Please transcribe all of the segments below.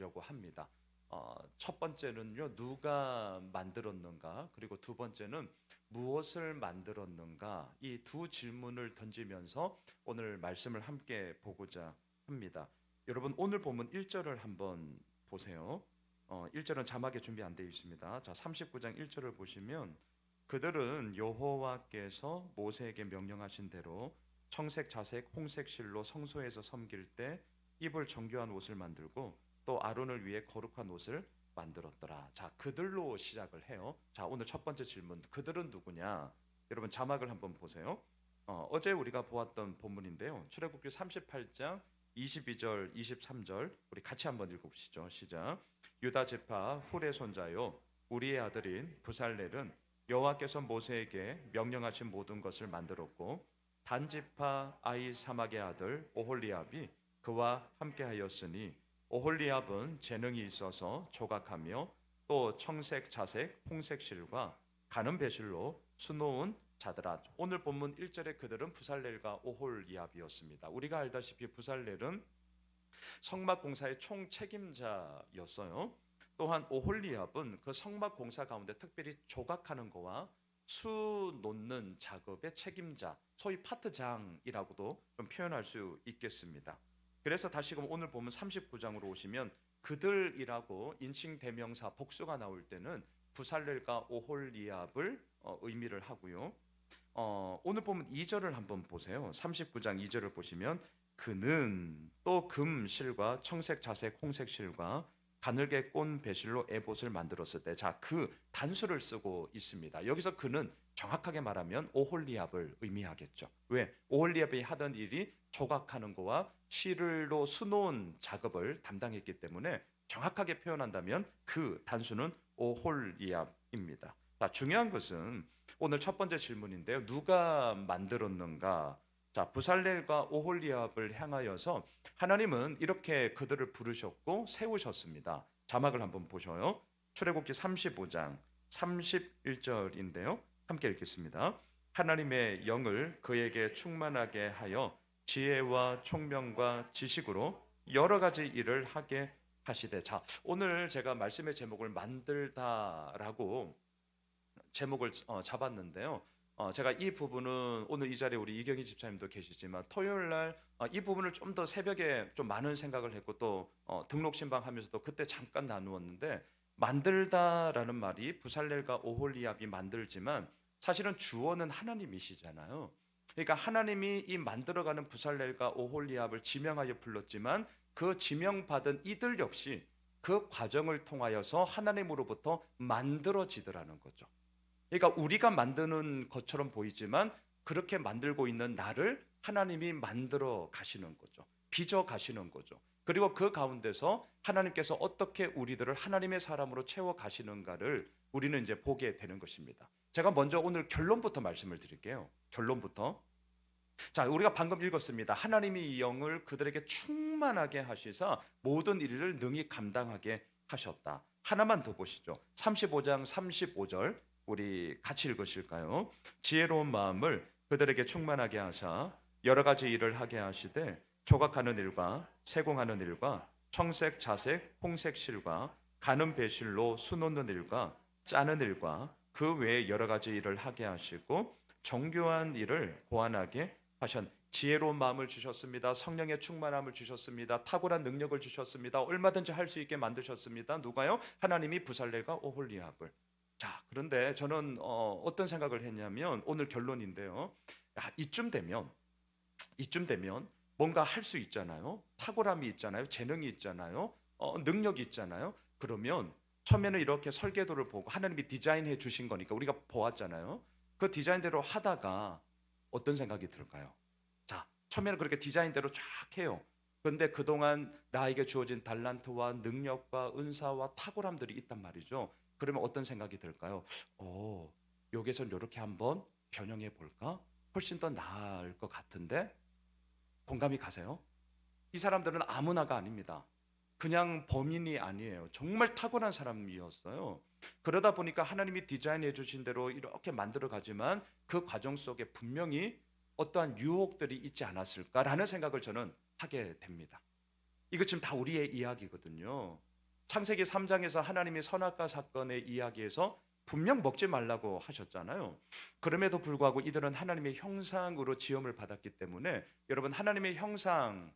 보려고 합니다. 첫 번째는요, 누가 만들었는가, 그리고 두 번째는 무엇을 만들었는가, 이 두 질문을 던지면서 오늘 말씀을 함께 보고자 합니다. 여러분, 오늘 본문 1절을 한번 보세요. 1절은 자막에 준비 안 되어 있습니다. 자, 39장 1절을 보시면 그들은 여호와께서 모세에게 명령하신 대로 청색, 자색, 홍색 실로 성소에서 섬길 때 입을 정교한 옷을 만들고 또 아론을 위해 거룩한 옷을 만들었더라. 자, 그들로 시작을 해요. 자, 오늘 첫 번째 질문. 그들은 누구냐? 여러분 자막을 한번 보세요. 어제 우리가 보았던 본문인데요. 출애굽기 38장 22절, 23절 우리 같이 한번 읽어보시죠. 시작. 유다 지파 훌의 손자요 우리의 아들인 부살렐은 여호와께서 모세에게 명령하신 모든 것을 만들었고 단 지파 아히사막의 아들 오홀리압이 그와 함께하였으니 오홀리압은 재능이 있어서 조각하며 또 청색, 자색, 홍색 실과 가는 배실로 수놓은 자들아. 오늘 본문 1절에 그들은 부살렐과 오홀리압이었습니다. 우리가 알다시피 부살렐은 성막 공사의 총 책임자였어요. 또한 오홀리압은 그 성막 공사 가운데 특별히 조각하는 거와 수 놓는 작업의 책임자, 소위 파트장이라고도 좀 표현할 수 있겠습니다. 그래서 다시금 오늘 보면 39장으로 오시면 그들이라고 인칭 대명사 복수가 나올 때는 부살렐과 오홀리압을 의미를 하고요. 오늘 보면 2절을 한번 보세요. 39장 2절을 보시면 그는 또 금 실과 청색, 자색, 홍색 실과 가늘게 꼰 배실로 에봇을 만들었을 때, 자, 그 단수를 쓰고 있습니다. 여기서 그는 정확하게 말하면 오홀리압을 의미하겠죠. 왜? 오홀리압이 하던 일이 조각하는 거와 실로 수놓은 작업을 담당했기 때문에 정확하게 표현한다면 그 단수는 오홀리압입니다. 자, 중요한 것은 오늘 첫 번째 질문인데요. 누가 만들었는가? 자, 부살렐과 오홀리압을 향하여서 하나님은 이렇게 그들을 부르셨고 세우셨습니다. 자막을 한번 보셔요. 출애굽기 35장 31절인데요. 함께 읽겠습니다. 하나님의 영을 그에게 충만하게 하여 지혜와 총명과 지식으로 여러 가지 일을 하게 하시되. 자, 오늘 제가 말씀의 제목을 만들다라고 제목을 잡았는데요. 제가 이 부분은 오늘 이 자리에 우리 이경희 집사님도 계시지만 토요일 날 이 부분을 좀 더 새벽에 좀 많은 생각을 했고 또 등록 신방하면서도 그때 잠깐 나누었는데, 만들다라는 말이 부살렐과 오홀리압이 만들지만 사실은 주어는 하나님이시잖아요. 그러니까 하나님이 이 만들어가는 부살렐과 오홀리압을 지명하여 불렀지만 그 지명받은 이들 역시 그 과정을 통하여서 하나님으로부터 만들어지더라는 거죠. 그러니까 우리가 만드는 것처럼 보이지만 그렇게 만들고 있는 나를 하나님이 만들어 가시는 거죠. 빚어 가시는 거죠. 그리고 그 가운데서 하나님께서 어떻게 우리들을 하나님의 사람으로 채워 가시는가를 우리는 이제 보게 되는 것입니다. 제가 먼저 오늘 결론부터 말씀을 드릴게요. 결론부터. 자, 우리가 방금 읽었습니다. 하나님이 이 영을 그들에게 충만하게 하시사 모든 일을 능히 감당하게 하셨다. 하나만 더 보시죠. 35장 35절 우리 같이 읽으실까요? 지혜로운 마음을 그들에게 충만하게 하사 여러 가지 일을 하게 하시되 조각하는 일과 세공하는 일과 청색, 자색, 홍색 실과 가는 배실로 수놓는 일과 짜는 일과 그 외에 여러 가지 일을 하게 하시고 정교한 일을 고안하게 하셨. 지혜로운 마음을 주셨습니다. 성령의 충만함을 주셨습니다. 탁월한 능력을 주셨습니다. 얼마든지 할 수 있게 만드셨습니다. 누가요? 하나님이 부살렐과 오홀리압을. 자, 그런데 저는 어떤 생각을 했냐면 오늘 결론인데요. 이쯤 되면 뭔가 할 수 있잖아요. 탁월함이 있잖아요. 재능이 있잖아요. 능력이 있잖아요. 그러면 처음에는 이렇게 설계도를 보고 하나님이 디자인해 주신 거니까 우리가 보았잖아요. 그 디자인대로 하다가 어떤 생각이 들까요? 자, 처음에는 그렇게 디자인대로 쫙 해요. 그런데 그동안 나에게 주어진 달란트와 능력과 은사와 탁월함들이 있단 말이죠. 그러면 어떤 생각이 들까요? 여기선 이렇게 한번 변형해 볼까? 훨씬 더 나을 것 같은데. 공감이 가세요? 이 사람들은 아무나가 아닙니다. 그냥 범인이 아니에요. 정말 탁월한 사람이었어요. 그러다 보니까 하나님이 디자인해 주신 대로 이렇게 만들어 가지만 그 과정 속에 분명히 어떠한 유혹들이 있지 않았을까라는 생각을 저는 하게 됩니다. 이거 지금 다 우리의 이야기거든요. 창세기 3장에서 하나님이 선악과 사건의 이야기에서 분명 먹지 말라고 하셨잖아요. 그럼에도 불구하고 이들은 하나님의 형상으로 지음을 받았기 때문에 여러분 하나님의 형상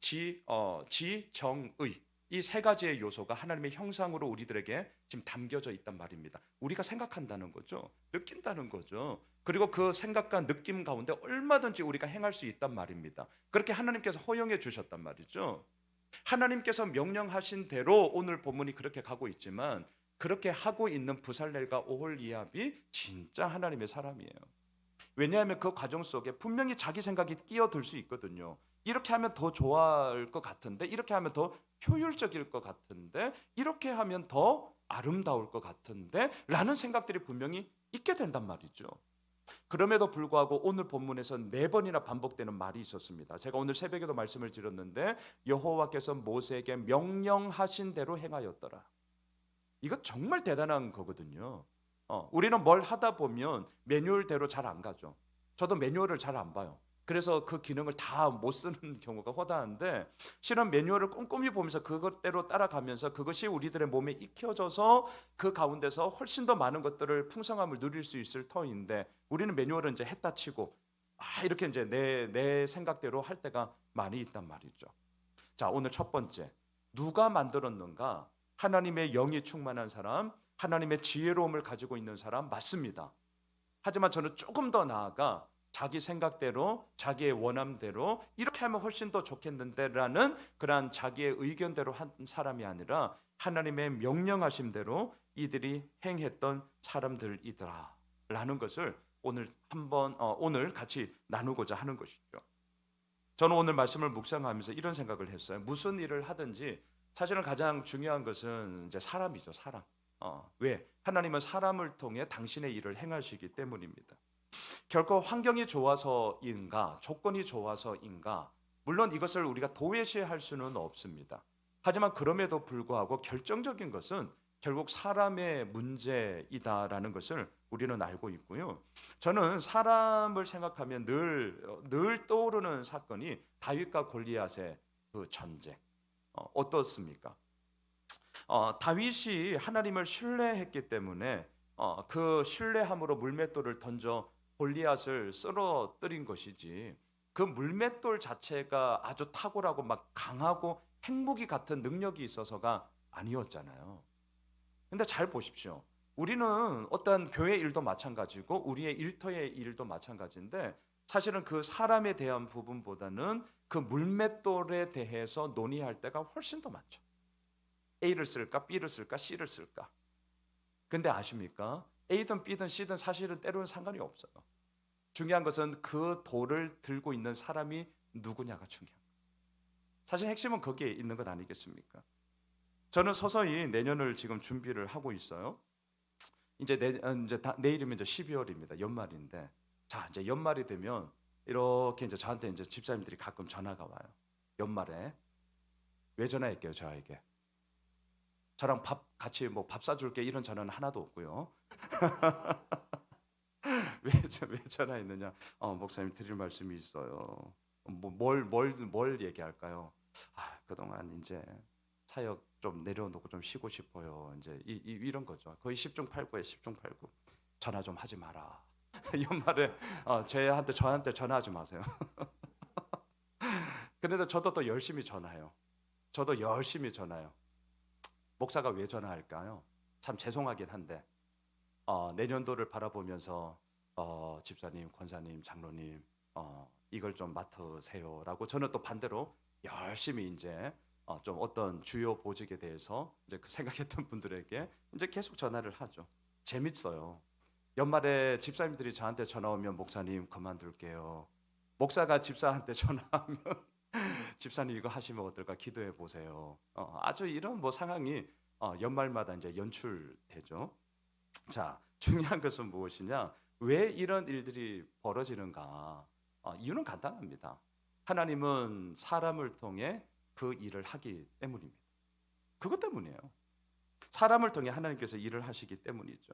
정의 이 세 가지의 요소가 하나님의 형상으로 우리들에게 지금 담겨져 있단 말입니다. 우리가 생각한다는 거죠. 느낀다는 거죠. 그리고 그 생각과 느낌 가운데 얼마든지 우리가 행할 수 있단 말입니다. 그렇게 하나님께서 허용해 주셨단 말이죠. 하나님께서 명령하신 대로 오늘 본문이 그렇게 가고 있지만 그렇게 하고 있는 부살렐과 오홀리압이 진짜 하나님의 사람이에요. 왜냐하면 그 과정 속에 분명히 자기 생각이 끼어들 수 있거든요. 이렇게 하면 더 좋아할 것 같은데, 이렇게 하면 더 효율적일 것 같은데, 이렇게 하면 더 아름다울 것 같은데 라는 생각들이 분명히 있게 된단 말이죠. 그럼에도 불구하고 오늘 본문에서 4번이나 반복되는 말이 있었습니다. 제가 오늘 새벽에도 말씀을 드렸는데 여호와께서 모세에게 명령하신 대로 행하였더라. 이거 정말 대단한 거거든요. 우리는 뭘 하다 보면 매뉴얼대로 잘 안 가죠. 저도 매뉴얼을 잘 안 봐요. 그래서 그 기능을 다 못 쓰는 경우가 허다한데 실은 매뉴얼을 꼼꼼히 보면서 그것대로 따라가면서 그것이 우리들의 몸에 익혀져서 그 가운데서 훨씬 더 많은 것들을 풍성함을 누릴 수 있을 터인데 우리는 매뉴얼은 이제 했다 치고 이렇게 이제 내 생각대로 할 때가 많이 있단 말이죠. 자, 오늘 첫 번째, 누가 만들었는가? 하나님의 영이 충만한 사람, 하나님의 지혜로움을 가지고 있는 사람 맞습니다. 하지만 저는 조금 더 나아가 자기 생각대로 자기의 원함대로 이렇게 하면 훨씬 더 좋겠는데라는 그러한 자기의 의견대로 한 사람이 아니라 하나님의 명령하심대로 이들이 행했던 사람들이더라라는 것을 오늘 같이 나누고자 하는 것이죠. 저는 오늘 말씀을 묵상하면서 이런 생각을 했어요. 무슨 일을 하든지 사실은 가장 중요한 것은 이제 사람이죠, 사람. 왜? 하나님은 사람을 통해 당신의 일을 행하시기 때문입니다. 결코 환경이 좋아서인가, 조건이 좋아서인가, 물론 이것을 우리가 도외시할 수는 없습니다. 하지만 그럼에도 불구하고 결정적인 것은 결국 사람의 문제이다라는 것을 우리는 알고 있고요. 저는 사람을 생각하면 늘 떠오르는 사건이 다윗과 골리앗의 그 전쟁. 어떻습니까? 다윗이 하나님을 신뢰했기 때문에 그 신뢰함으로 물맷돌을 던져 골리앗을 쓰러뜨린 것이지 그 물맷돌 자체가 아주 탁월하고 막 강하고 핵무기 같은 능력이 있어서가 아니었잖아요. 근데 잘 보십시오. 우리는 어떤 교회 일도 마찬가지고 우리의 일터의 일도 마찬가지인데 사실은 그 사람에 대한 부분보다는 그 물맷돌에 대해서 논의할 때가 훨씬 더 많죠. A를 쓸까 B를 쓸까 C를 쓸까. 근데 아십니까? A든 B든 C든 사실은 때로는 상관이 없어요. 중요한 것은 그 돌을 들고 있는 사람이 누구냐가 중요한 거예요. 사실 핵심은 거기에 있는 것 아니겠습니까? 저는 서서히 내년을 지금 준비를 하고 있어요. 이제 내일이면 이제 12월입니다. 연말인데, 자 이제 연말이 되면 이렇게 이제 저한테 이제 집사님들이 가끔 전화가 와요. 연말에 왜 전화할게요? 저에게 저랑 같이 뭐 밥 사줄게 이런 전화는 하나도 없고요. 왜 전화했느냐? 목사님 드릴 말씀이 있어요. 뭘 얘기할까요? 그동안 이제 사역 좀 내려놓고 좀 쉬고 싶어요. 이제 이런 거죠. 거의 10중 8구에 10중 8구. 전화 좀 하지 마라. 연말에 저한테 전화하지 마세요. 그런데 저도 또 열심히 전화해요. 저도 열심히 전화해요. 목사가 왜 전화할까요? 참 죄송하긴 한데 내년도를 바라보면서 집사님, 권사님, 장로님 이걸 좀 맡으세요라고 저는 또 반대로 열심히 이제 좀 어떤 주요 보직에 대해서 이제 그 생각했던 분들에게 이제 계속 전화를 하죠. 재밌어요. 연말에 집사님들이 저한테 전화 오면 목사님 그만둘게요. 목사가 집사한테 전화하면 집사님 이거 하시면 어떨까 기도해 보세요. 아주 이런 뭐 상황이 연말마다 이제 연출되죠. 자, 중요한 것은 무엇이냐? 왜 이런 일들이 벌어지는가? 이유는 간단합니다. 하나님은 사람을 통해 그 일을 하기 때문입니다. 그것 때문이에요. 사람을 통해 하나님께서 일을 하시기 때문이죠.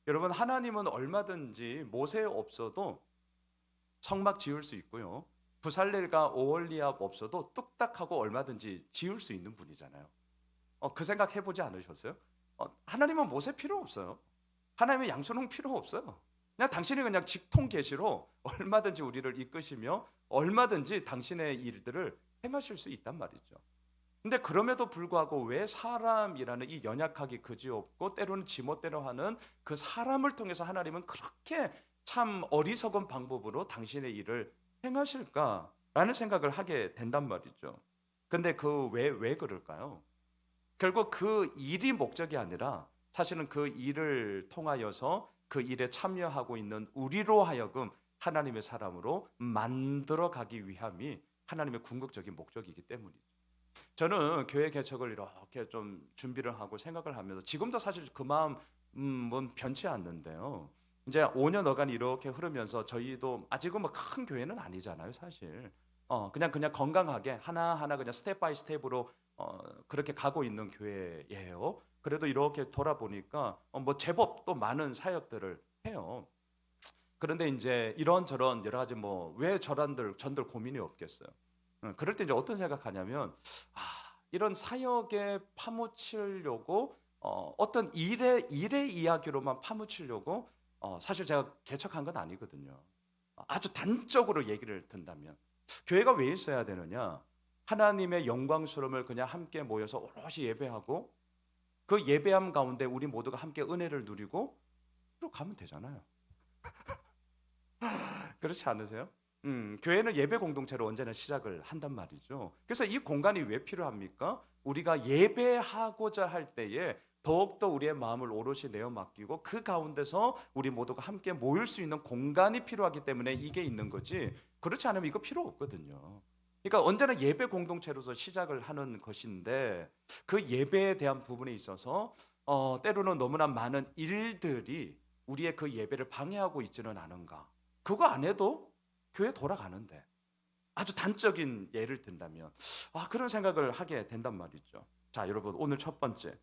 여러분, 하나님은 얼마든지 모세 없어도 성막 지을 수 있고요. 부살렐과 오홀리압 없어도 뚝딱하고 얼마든지 지을 수 있는 분이잖아요. 그 생각 해보지 않으셨어요? 하나님은 모세 필요 없어요. 하나님의 양손은 필요 없어요. 그냥 당신이 그냥 직통 계시로 얼마든지 우리를 이끄시며 얼마든지 당신의 일들을 행하실 수 있단 말이죠. 근데 그럼에도 불구하고 왜 사람이라는 이 연약하기 그지없고 때로는 지멋대로 하는 그 사람을 통해서 하나님은 그렇게 참 어리석은 방법으로 당신의 일을 행하실까라는 생각을 하게 된단 말이죠. 근데 왜 그럴까요? 결국 그 일이 목적이 아니라 사실은 그 일을 통하여서 그 일에 참여하고 있는 우리로 하여금 하나님의 사람으로 만들어 가기 위함이 하나님의 궁극적인 목적이기 때문이죠. 저는 교회 개척을 이렇게 좀 준비를 하고 생각을 하면서 지금도 사실 그 마음은 변치 않는데요. 이제 5년 어간 이렇게 흐르면서 저희도 아직은 뭐 큰 교회는 아니잖아요, 사실. 그냥 건강하게 하나하나 그냥 스텝 바이 스텝으로 그렇게 가고 있는 교회예요. 그래도 이렇게 돌아보니까 뭐 제법 또 많은 사역들을 해요. 그런데 이제 이런저런 여러 가지 뭐 왜 전들 고민이 없겠어요. 그럴 때 이제 어떤 생각하냐면 아, 이런 사역에 파묻히려고 어떤 일의 이야기로만 파묻히려고 사실 제가 개척한 건 아니거든요. 아주 단적으로 얘기를 든다면 교회가 왜 있어야 되느냐? 하나님의 영광스러움을 그냥 함께 모여서 오롯이 예배하고 그 예배함 가운데 우리 모두가 함께 은혜를 누리고 그러고 가면 되잖아요. 그렇지 않으세요? 교회는 예배 공동체로 언제나 시작을 한단 말이죠. 그래서 이 공간이 왜 필요합니까? 우리가 예배하고자 할 때에 더욱더 우리의 마음을 오롯이 내어 맡기고 그 가운데서 우리 모두가 함께 모일 수 있는 공간이 필요하기 때문에 이게 있는 거지. 그렇지 않으면 이거 필요 없거든요. 그러니까 언제나 예배 공동체로서 시작을 하는 것인데 그 예배에 대한 부분에 있어서 때로는 너무나 많은 일들이 우리의 그 예배를 방해하고 있지는 않은가. 그거 안 해도 교회 돌아가는데 아주 단적인 예를 든다면 그런 생각을 하게 된단 말이죠. 자, 여러분 오늘 첫 번째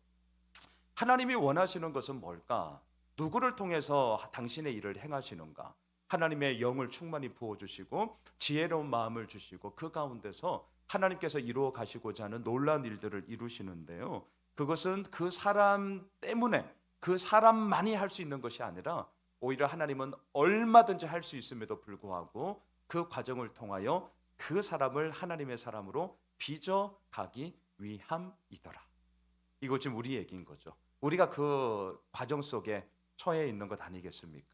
하나님이 원하시는 것은 뭘까? 누구를 통해서 당신의 일을 행하시는가? 하나님의 영을 충만히 부어주시고 지혜로운 마음을 주시고 그 가운데서 하나님께서 이루어 가시고자 하는 놀라운 일들을 이루시는데요. 그것은 그 사람 때문에 그 사람만이 할 수 있는 것이 아니라 오히려 하나님은 얼마든지 할 수 있음에도 불구하고 그 과정을 통하여 그 사람을 하나님의 사람으로 빚어 가기 위함이더라. 이거 지금 우리 얘기인 거죠. 우리가 그 과정 속에 처해 있는 것 아니겠습니까?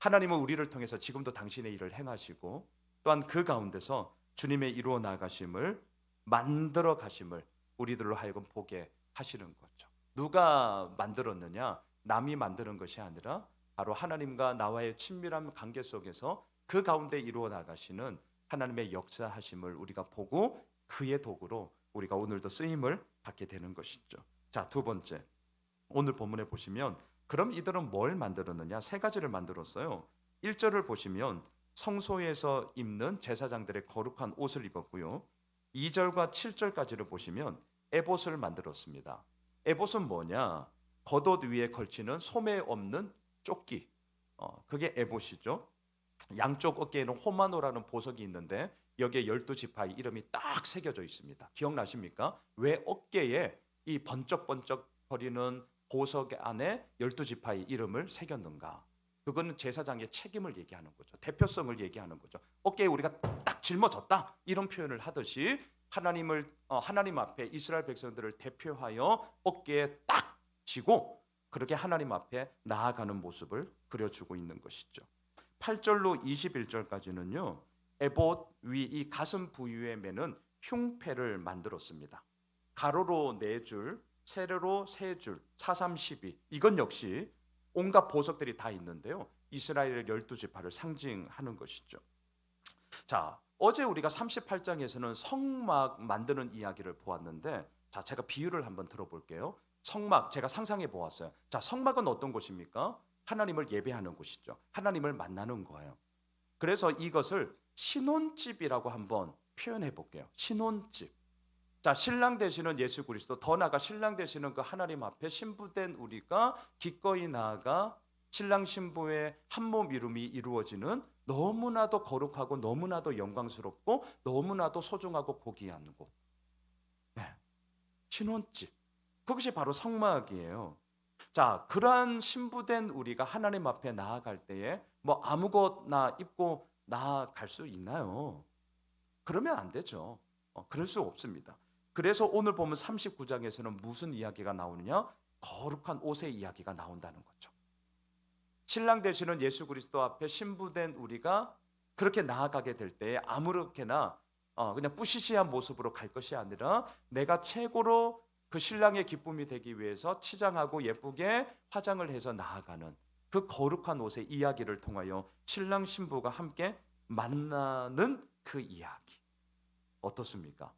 하나님은 우리를 통해서 지금도 당신의 일을 행하시고 또한 그 가운데서 주님의 이루어 나가심을 만들어 가심을 우리들로 하여금 보게 하시는 거죠. 누가 만들었느냐? 남이 만드는 것이 아니라 바로 하나님과 나와의 친밀한 관계 속에서 그 가운데 이루어 나가시는 하나님의 역사하심을 우리가 보고 그의 도구로 우리가 오늘도 쓰임을 받게 되는 것이죠. 자, 두 번째. 오늘 본문에 보시면 그럼 이들은 뭘 만들었느냐? 세 가지를 만들었어요. 1절을 보시면 성소에서 입는 제사장들의 거룩한 옷을 입었고요. 2절과 7절까지를 보시면 에봇을 만들었습니다. 에봇은 뭐냐? 겉옷 위에 걸치는 소매 없는 조끼. 그게 에봇이죠. 양쪽 어깨에는 호마노라는 보석이 있는데 여기에 12지파의 이름이 딱 새겨져 있습니다. 기억나십니까? 왜 어깨에 이 번쩍번쩍 거리는 보석 안에 12지파의 이름을 새겼는가? 그거는 제사장의 책임을 얘기하는 거죠. 대표성을 얘기하는 거죠. 어깨에 우리가 딱 짊어졌다 이런 표현을 하듯이 하나님 앞에 이스라엘 백성들을 대표하여 어깨에 딱 지고 그렇게 하나님 앞에 나아가는 모습을 그려주고 있는 것이죠. 8절로 21절까지는요. 에봇 위 이 가슴 부위에 매는 흉패를 만들었습니다. 가로로 4줄, 세로로 3줄, 4, 3, 12. 이건 역시 온갖 보석들이 다 있는데요. 이스라엘의 12지파를 상징하는 것이죠. 자, 어제 우리가 38장에서는 성막 만드는 이야기를 보았는데 자, 제가 비유를 한번 들어볼게요. 성막 제가 상상해 보았어요. 자, 성막은 어떤 곳입니까? 하나님을 예배하는 곳이죠. 하나님을 만나는 거예요. 그래서 이것을 신혼집이라고 한번 표현해 볼게요. 신혼집. 자, 신랑 되시는 예수 그리스도, 더 나아가 신랑 되시는 그 하나님 앞에 신부된 우리가 기꺼이 나아가 신랑 신부의 한몸 이룸이 이루어지는 너무나도 거룩하고 너무나도 영광스럽고 너무나도 소중하고 고귀한 곳. 네. 신혼집. 그것이 바로 성막이에요. 자, 그러한 신부된 우리가 하나님 앞에 나아갈 때에 뭐 아무것나 입고 나아갈 수 있나요? 그러면 안 되죠. 그럴 수 없습니다. 그래서 오늘 보면 39장에서는 무슨 이야기가 나오느냐? 거룩한 옷의 이야기가 나온다는 거죠. 신랑 되시는 예수 그리스도 앞에 신부된 우리가 그렇게 나아가게 될 때에 아무렇게나 그냥 뿌시시한 모습으로 갈 것이 아니라 내가 최고로 그 신랑의 기쁨이 되기 위해서 치장하고 예쁘게 화장을 해서 나아가는 그 거룩한 옷의 이야기를 통하여 신랑 신부가 함께 만나는 그 이야기 어떻습니까?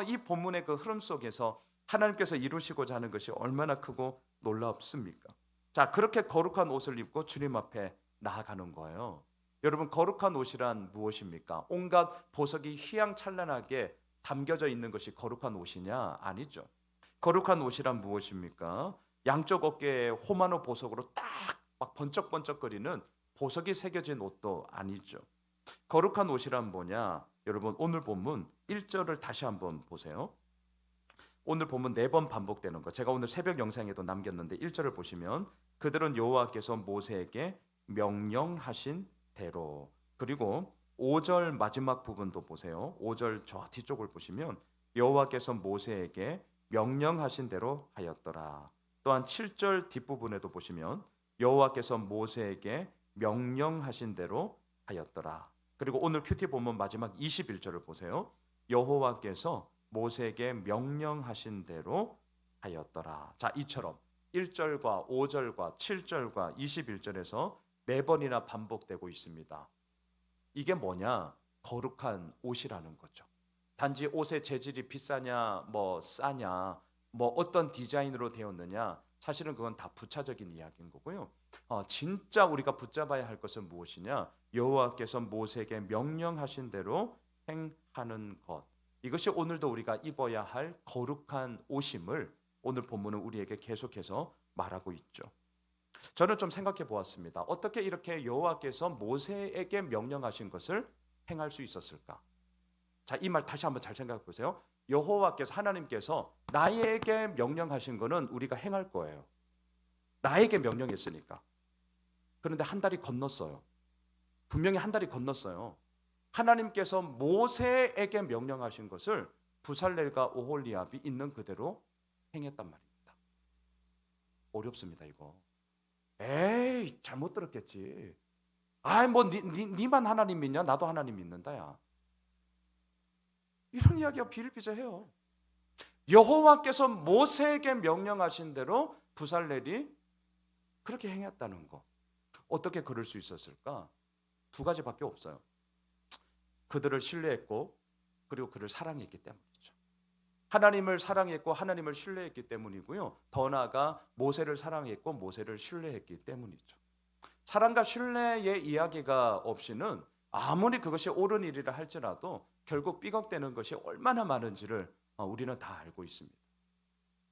이 본문의 그 흐름 속에서 하나님께서 이루시고자 하는 것이 얼마나 크고 놀랍습니까? 자, 그렇게 거룩한 옷을 입고 주님 앞에 나아가는 거예요. 여러분, 거룩한 옷이란 무엇입니까? 온갖 보석이 휘황찬란하게 담겨져 있는 것이 거룩한 옷이냐? 아니죠. 거룩한 옷이란 무엇입니까? 양쪽 어깨에 호마노 보석으로 딱 막 번쩍번쩍거리는 보석이 새겨진 옷도 아니죠. 거룩한 옷이란 뭐냐? 여러분, 오늘 본문 1절을 다시 한번 보세요. 오늘 본문 4번 반복되는 거. 제가 오늘 새벽 영상에도 남겼는데 1절을 보시면 그들은 여호와께서 모세에게 명령하신 대로. 그리고 5절 마지막 부분도 보세요. 5절 저 뒤쪽을 보시면 여호와께서 모세에게 명령하신 대로 하였더라. 또한 7절 뒷부분에도 보시면 여호와께서 모세에게 명령하신 대로 하였더라. 그리고 오늘 큐티 본문 마지막 21절을 보세요. 여호와께서 모세에게 명령하신 대로 하였더라. 자, 이처럼 1절과 5절과 7절과 21절에서 4번이나 반복되고 있습니다. 이게 뭐냐? 거룩한 옷이라는 거죠. 단지 옷의 재질이 비싸냐, 뭐 싸냐, 뭐 어떤 디자인으로 되었느냐, 사실은 그건 다 부차적인 이야기인 거고요. 진짜 우리가 붙잡아야 할 것은 무엇이냐? 여호와께서 모세에게 명령하신 대로 행하는 것. 이것이 오늘도 우리가 입어야 할 거룩한 옷임을 오늘 본문은 우리에게 계속해서 말하고 있죠. 저는 좀 생각해 보았습니다. 어떻게 이렇게 여호와께서 모세에게 명령하신 것을 행할 수 있었을까? 자, 이 말 다시 한번 잘 생각해 보세요. 여호와께서 하나님께서 나에게 명령하신 거는 우리가 행할 거예요. 나에게 명령했으니까. 그런데 한 달이 건넜어요. 분명히 한 달이 건넜어요. 하나님께서 모세에게 명령하신 것을 부살렐과 오홀리압이 있는 그대로 행했단 말입니다. 어렵습니다, 이거. 에이, 잘못 들었겠지. 아이, 뭐 니만 하나님 믿냐? 나도 하나님 믿는다야. 이런 이야기가 비일비재해요. 여호와께서 모세에게 명령하신 대로 부살렐이 그렇게 행했다는 거. 어떻게 그럴 수 있었을까? 2가지밖에 없어요. 그들을 신뢰했고 그리고 그를 사랑했기 때문이죠. 하나님을 사랑했고 하나님을 신뢰했기 때문이고요. 더 나아가 모세를 사랑했고 모세를 신뢰했기 때문이죠. 사랑과 신뢰의 이야기가 없이는 아무리 그것이 옳은 일이라 할지라도 결국 삐걱대는 것이 얼마나 많은지를 우리는 다 알고 있습니다.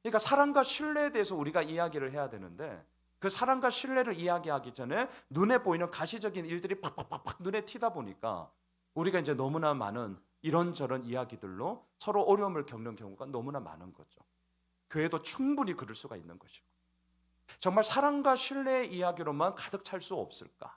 그러니까 사랑과 신뢰에 대해서 우리가 이야기를 해야 되는데 그 사랑과 신뢰를 이야기하기 전에 눈에 보이는 가시적인 일들이 팍팍팍팍 눈에 튀다 보니까 우리가 이제 너무나 많은 이런저런 이야기들로 서로 어려움을 겪는 경우가 너무나 많은 거죠. 교회도 충분히 그럴 수가 있는 것이고 정말 사랑과 신뢰의 이야기로만 가득 찰 수 없을까?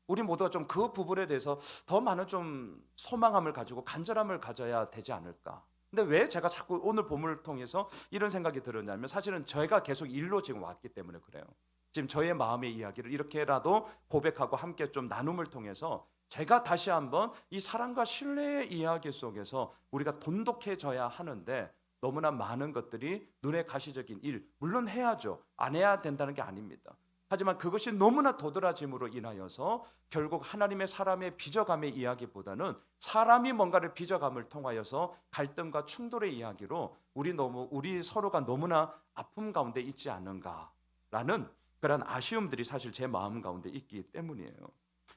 우리 모두가 좀 그 부분에 대해서 더 많은 좀 소망함을 가지고 간절함을 가져야 되지 않을까? 근데 왜 제가 자꾸 오늘 본문을 통해서 이런 생각이 들었냐면 사실은 저희가 계속 일로 지금 왔기 때문에 그래요. 지금 저의 마음의 이야기를 이렇게라도 고백하고 함께 좀 나눔을 통해서 제가 다시 한번 이 사랑과 신뢰의 이야기 속에서 우리가 돈독해져야 하는데 너무나 많은 것들이 눈에 가시적인 일, 물론 해야죠. 안 해야 된다는 게 아닙니다. 하지만 그것이 너무나 도드라짐으로 인하여서 결국 하나님의 사람의 빚어감의 이야기보다는 사람이 뭔가를 빚어감을 통하여서 갈등과 충돌의 이야기로 우리 서로가 너무나 아픔 가운데 있지 않은가라는 그런 아쉬움들이 사실 제 마음 가운데 있기 때문이에요.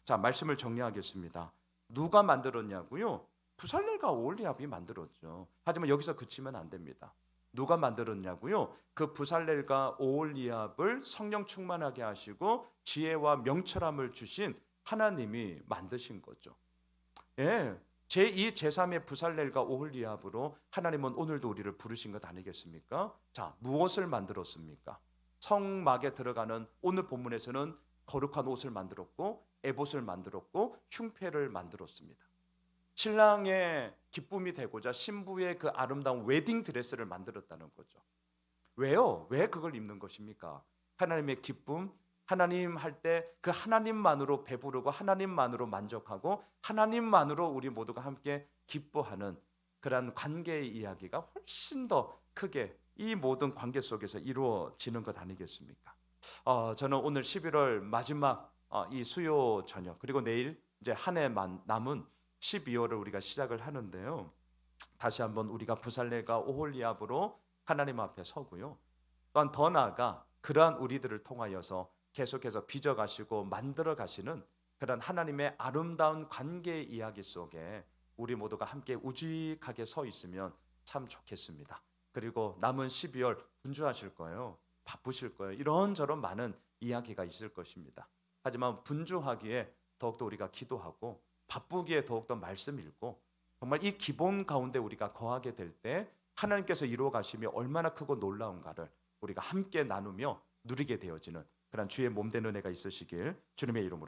자, 말씀을 정리하겠습니다. 누가 만들었냐고요? 부살렐과 오홀리압이 만들었죠. 하지만 여기서 그치면 안 됩니다. 누가 만들었냐고요? 그 부살렐과 오홀리압을 성령 충만하게 하시고 지혜와 명철함을 주신 하나님이 만드신 거죠. 예, 제2, 제3의 부살렐과 오홀리압으로 하나님은 오늘도 우리를 부르신 것 아니겠습니까? 자, 무엇을 만들었습니까? 성막에 들어가는 오늘 본문에서는 거룩한 옷을 만들었고 에봇을 만들었고 흉패를 만들었습니다. 신랑의 기쁨이 되고자 신부의 그 아름다운 웨딩 드레스를 만들었다는 거죠. 왜요? 왜 그걸 입는 것입니까? 하나님의 기쁨, 하나님 할 때 그 하나님만으로 배부르고 하나님만으로 만족하고 하나님만으로 우리 모두가 함께 기뻐하는 그러한 관계의 이야기가 훨씬 더 크게 이 모든 관계 속에서 이루어지는 것 아니겠습니까? 저는 오늘 11월 마지막 이 수요 저녁 그리고 내일 이제 한 해만 남은 12월을 우리가 시작을 하는데요. 다시 한번 우리가 부살렐과 오홀리압으로 하나님 앞에 서고요. 또한 더 나아가 그러한 우리들을 통하여서 계속해서 빚어 가시고 만들어 가시는 그런 하나님의 아름다운 관계 이야기 속에 우리 모두가 함께 우직하게 서 있으면 참 좋겠습니다. 그리고 남은 12월 분주하실 거예요. 바쁘실 거예요. 이런저런 많은 이야기가 있을 것입니다. 하지만 분주하기에 더욱더 우리가 기도하고 바쁘기에 더욱더 말씀 읽고 정말 이 기본 가운데 우리가 거하게 될 때 하나님께서 이루어 가심이 얼마나 크고 놀라운가를 우리가 함께 나누며 누리게 되어지는 그런 주의 몸된 은혜가 있으시길 주님의 이름으로